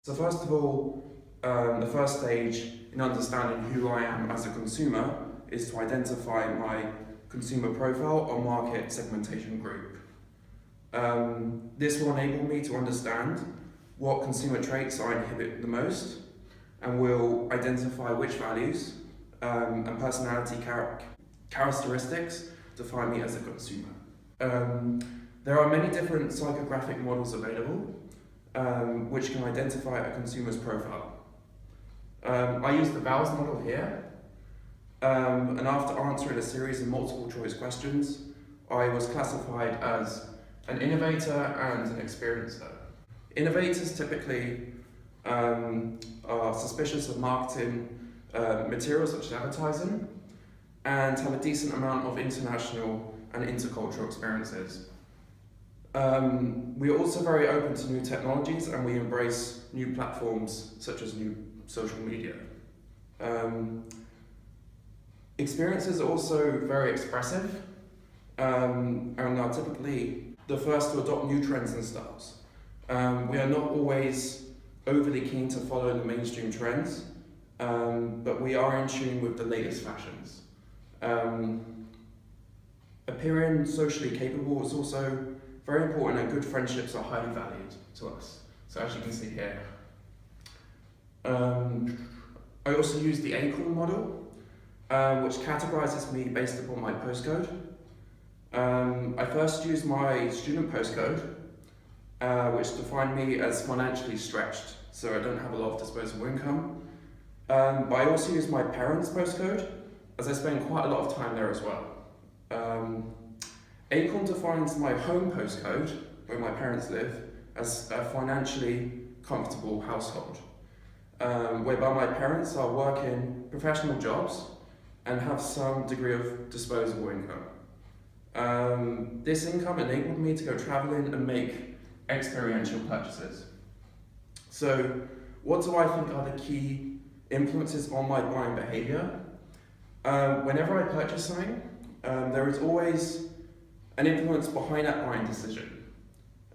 So first of all, the first stage in understanding who I am as a consumer is to identify my consumer profile or market segmentation group. This will enable me to understand what consumer traits I inhibit the most and will identify which values and personality characteristics define me as a consumer. There are many different psychographic models available which can identify a consumer's profile. I use the VALS model here, and after answering a series of multiple choice questions, I was classified as an innovator and an experiencer. Innovators typically are suspicious of marketing materials such as advertising and have a decent amount of international and intercultural experiences. We are also very open to new technologies and we embrace new platforms such as new social media. Experiences are also very expressive and are typically the first to adopt new trends and styles. We are not always overly keen to follow the mainstream trends, but we are in tune with the latest fashions. Appearing socially capable is also very important, and good friendships are highly valued to us. So as you can see here. I also use the Acorn model, which categorizes me based upon my postcode. I first used my student postcode, which defined me as financially stretched, so I don't have a lot of disposable income. But I also used my parents' postcode, as I spend quite a lot of time there as well. Acorn defines my home postcode, where my parents live, as a financially comfortable household, whereby my parents are working professional jobs and have some degree of disposable income. This income enabled me to go traveling and make experiential purchases. So, what do I think are the key influences on my buying behavior? Whenever I purchase something, there is always an influence behind that buying decision.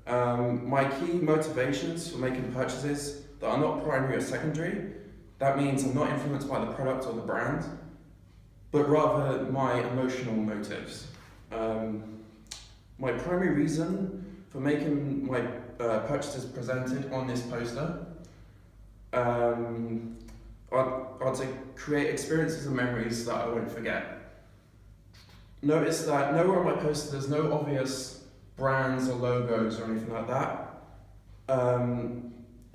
My key motivations for making purchases that are not primary or secondary, that means I'm not influenced by the product or the brand, but rather my emotional motives. My primary reason for making my purchases presented on this poster are to create experiences and memories that I won't forget. Notice that nowhere on my poster there's no obvious brands or logos or anything like that.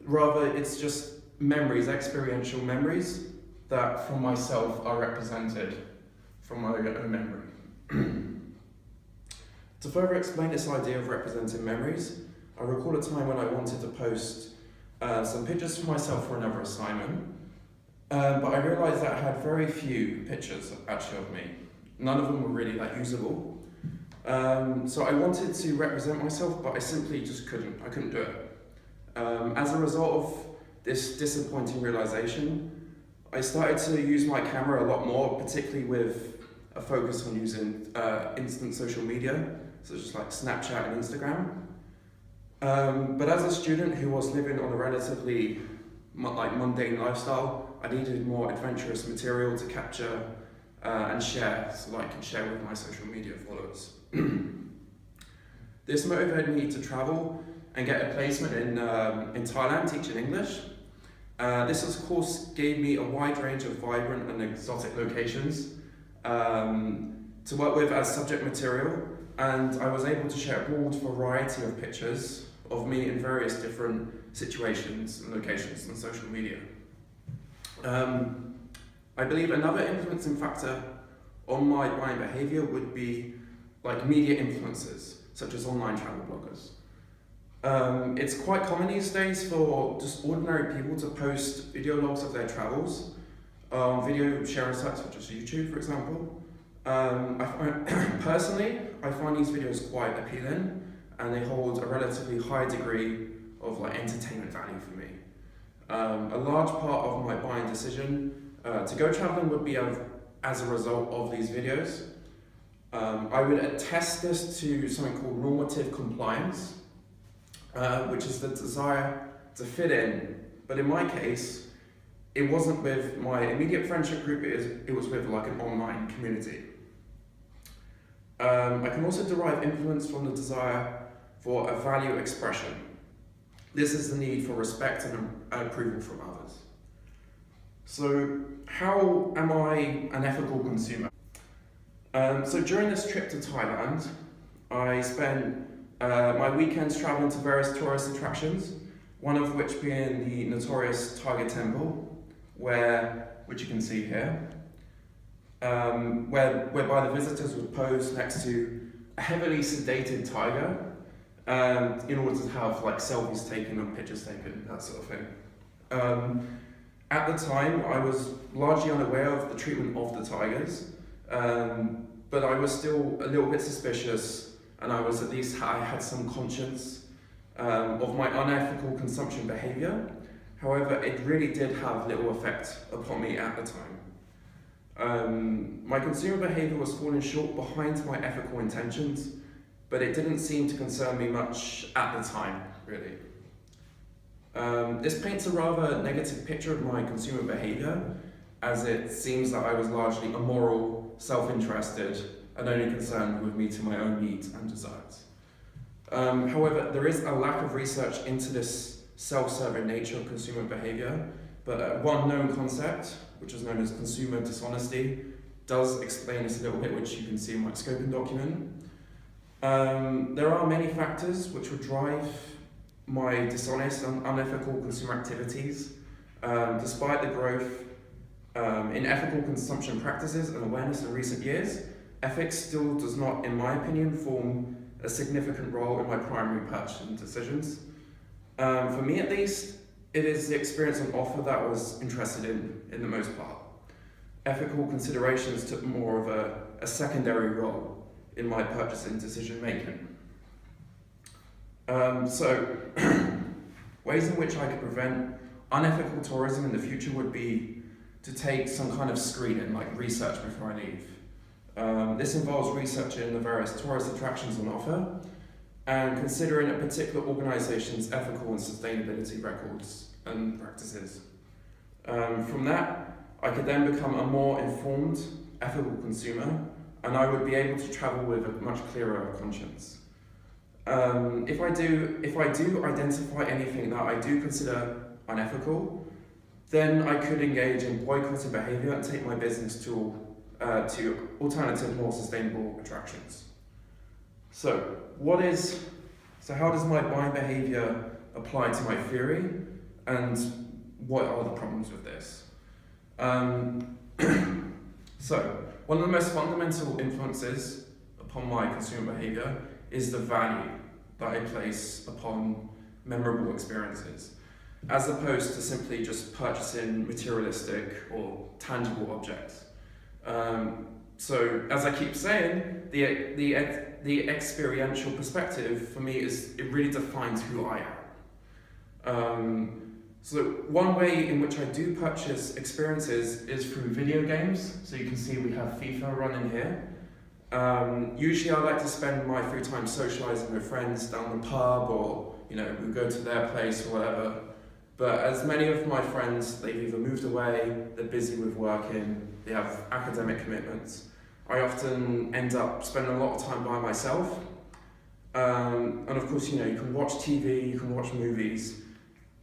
Rather, it's just memories, experiential memories that from myself are represented from my own memory. To further explain this idea of representing memories, I recall a time when I wanted to post some pictures for myself for another assignment, but I realised that I had very few pictures actually of me. None of them were really that usable. So I wanted to represent myself, but I simply just couldn't. I couldn't do it. As a result of this disappointing realization, I started to use my camera a lot more, particularly with a focus on using instant social media, such as like Snapchat and Instagram. But as a student who was living on a relatively mundane lifestyle, I needed more adventurous material to capture and share, so that I can share with my social media followers. This motivated me to travel and get a placement in Thailand teaching English. This of course gave me a wide range of vibrant and exotic locations to work with as subject material, and I was able to share a broad variety of pictures of me in various different situations and locations on social media. I believe another influencing factor on my buying behavior would be like media influencers, such as online travel bloggers. It's quite common these days for just ordinary people to post video logs of their travels on video sharing sites such as YouTube, for example. Personally, I find these videos quite appealing, and they hold a relatively high degree of entertainment value for me. A large part of my buying decision to go traveling would be as a result of these videos. I would attest this to something called normative compliance, which is the desire to fit in But in my case, it wasn't with my immediate friendship group, it was with like an online community. I can also derive influence from the desire for a value expression. This is the need for respect and approval from others. So how am I an ethical consumer? So during this trip to Thailand, I spent my weekends traveling to various tourist attractions, one of which being the notorious Tiger Temple, which you can see here, whereby the visitors would pose next to a heavily sedated tiger in order to have like selfies taken and pictures taken, that sort of thing. At the time, I was largely unaware of the treatment of the tigers, but I was still a little bit suspicious, and I had some conscience of my unethical consumption behaviour. However, it really did have little effect upon me at the time. My consumer behaviour was falling short behind my ethical intentions, but it didn't seem to concern me much at the time, really. This paints a rather negative picture of my consumer behaviour, as it seems that I was largely immoral, self-interested, and only concerned with meeting my own needs and desires. However, there is a lack of research into this self-serving nature of consumer behaviour, but one known concept, which is known as consumer dishonesty, does explain this a little bit, which you can see in my scoping document. There are many factors which would drive my dishonest and unethical consumer activities. Despite the growth in ethical consumption practices and awareness in recent years, ethics still does not, in my opinion, form a significant role in my primary purchasing decisions. For me at least, it is the experience on offer that I was interested in the most part. Ethical considerations took more of a secondary role in my purchasing decision making. So, ways in which I could prevent unethical tourism in the future would be to take some kind of screening, like research before I leave. This involves researching the various tourist attractions on offer and considering a particular organisation's ethical and sustainability records and practices. From that, I could then become a more informed, ethical consumer, and I would be able to travel with a much clearer conscience. If I do identify anything that I do consider unethical, then I could engage in boycotting behaviour and take my business to alternative, more sustainable attractions. So how does my buying behaviour apply to my theory, and what are the problems with this? So, one of the most fundamental influences upon my consumer behaviour is the value that I place upon memorable experiences, as opposed to simply just purchasing materialistic or tangible objects. So, as I keep saying, the experiential perspective for me it really defines who I am. So one way in which I do purchase experiences is through video games. So you can see we have FIFA running here. Usually I like to spend my free time socialising with friends down the pub, or we go to their place or whatever. But as many of my friends, they've either moved away, they're busy with working, they have academic commitments. I often end up spending a lot of time by myself. And of course, you can watch TV, you can watch movies,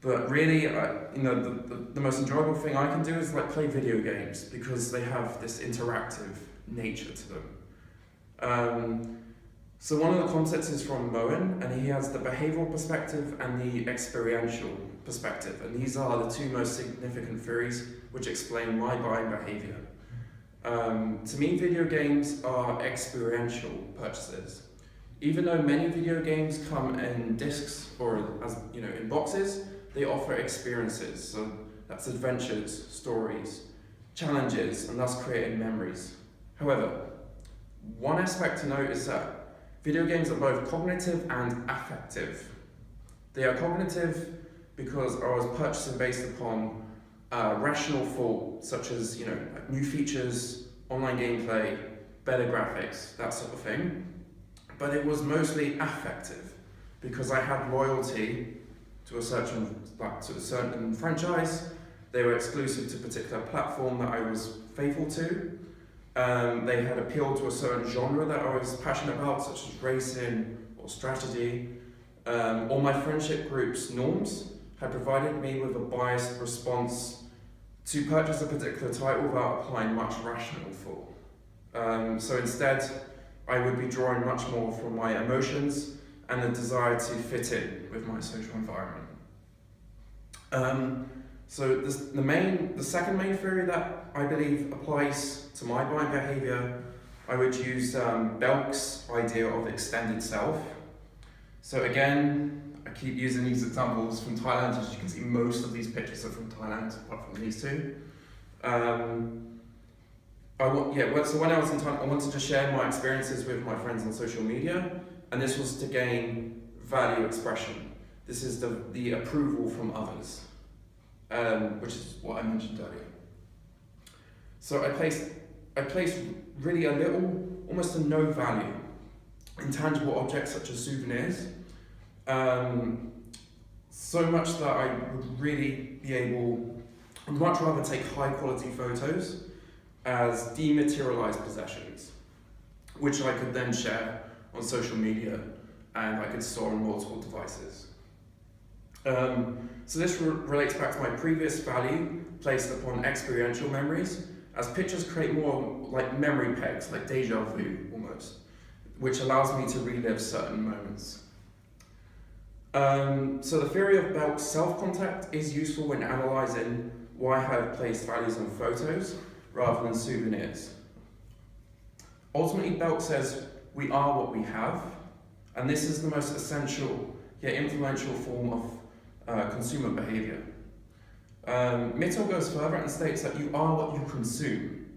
but really, the most enjoyable thing I can do is like play video games, because they have this interactive nature to them. So one of the concepts is from Moen, and he has the behavioural perspective and the experiential perspective, and these are the two most significant theories which explain my buying behaviour. To me, video games are experiential purchases. Even though many video games come in discs or in boxes, they offer experiences. So that's adventures, stories, challenges, and thus creating memories. However, one aspect to note is that video games are both cognitive and affective. They are cognitive because I was purchasing based upon rational thought, such as new features, online gameplay, better graphics, that sort of thing. But it was mostly affective because I had loyalty to to a certain franchise. They were exclusive to a particular platform that I was faithful to. They had appealed to a certain genre that I was passionate about, such as racing or strategy. All my friendship group's norms had provided me with a biased response to purchase a particular title without applying much rational thought. So instead, I would be drawing much more from my emotions and a desire to fit in with my social environment. So the second main theory that I believe applies to my buying behaviour, I would use Belk's idea of extended self. So again, I keep using these examples from Thailand. As you can see, most of these pictures are from Thailand, apart from these two. So when I was in Thailand, I wanted to share my experiences with my friends on social media, and this was to gain value expression. This is the approval from others, which is what I mentioned earlier. So I placed really a little, almost a no value, in tangible objects such as souvenirs, so much that I would really I'd much rather take high quality photos as dematerialized possessions, which I could then share on social media and I could store on multiple devices. So this relates back to my previous value placed upon experiential memories, as pictures create more like memory pegs, like deja vu almost, which allows me to relive certain moments. So the theory of Belk's self-contact is useful when analysing why I have placed values on photos rather than souvenirs. Ultimately, Belk says we are what we have, and this is the most essential yet influential form of consumer behaviour. Mitchell goes further and states that you are what you consume,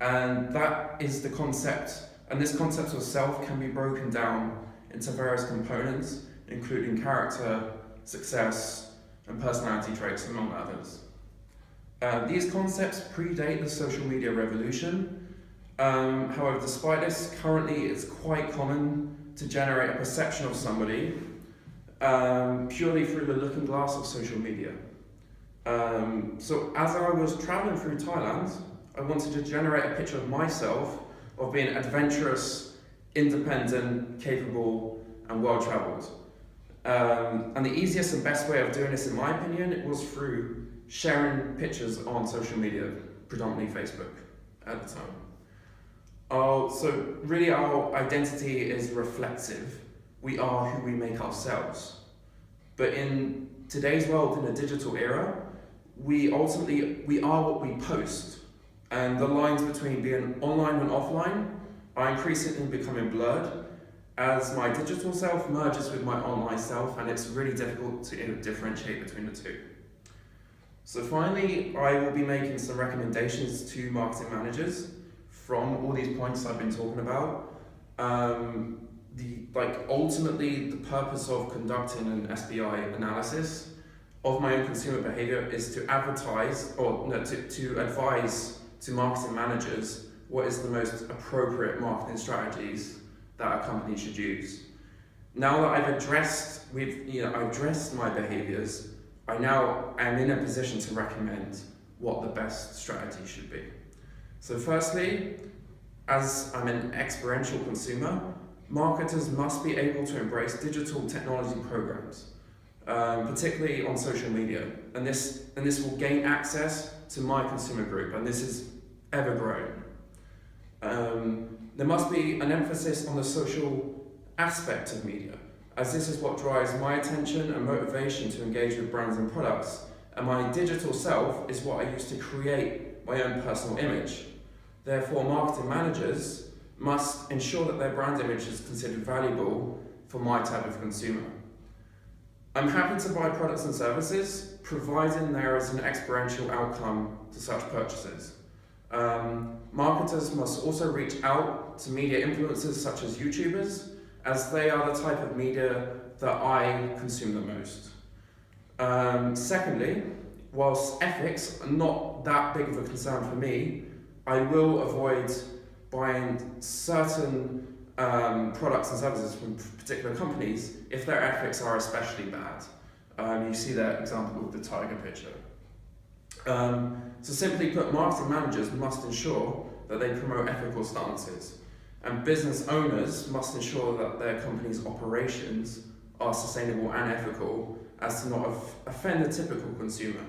and that is the concept, and this concept of self can be broken down into various components, including character, success, and personality traits, among others. These concepts predate the social media revolution. However, despite this, currently it's quite common to generate a perception of somebody purely through the looking glass of social media. So as I was traveling through Thailand, I wanted to generate a picture of myself of being adventurous, independent, capable, and well-traveled. And the easiest and best way of doing this, in my opinion, was through sharing pictures on social media, predominantly Facebook at the time. So really our identity is reflexive. We are who we make ourselves. But in today's world, in a digital era, we are what we post. And the lines between being online and offline are increasingly becoming blurred as my digital self merges with my online self, and it's really difficult to differentiate between the two. So finally, I will be making some recommendations to marketing managers from all these points I've been talking about. Ultimately, the purpose of conducting an SPI analysis of my own consumer behavior is to advertise, to advise to marketing managers what is the most appropriate marketing strategies that a company should use. Now that I've addressed my behaviors, I now am in a position to recommend what the best strategy should be. So firstly, as I'm an experiential consumer, marketers must be able to embrace digital technology programs, particularly on social media. And this will gain access to my consumer group, and this is ever growing. There must be an emphasis on the social aspect of media, as this is what drives my attention and motivation to engage with brands and products, and my digital self is what I use to create my own personal image. Therefore, marketing managers must ensure that their brand image is considered valuable for my type of consumer. I'm happy to buy products and services, providing there is an experiential outcome to such purchases. Marketers must also reach out to media influencers such as YouTubers, as they are the type of media that I consume the most. Secondly, whilst ethics are not that big of a concern for me, I will avoid buying certain products and services from particular companies if their ethics are especially bad. You see that example with the tiger picture. So simply put, marketing managers must ensure that they promote ethical stances, and business owners must ensure that their company's operations are sustainable and ethical as to not offend the typical consumer.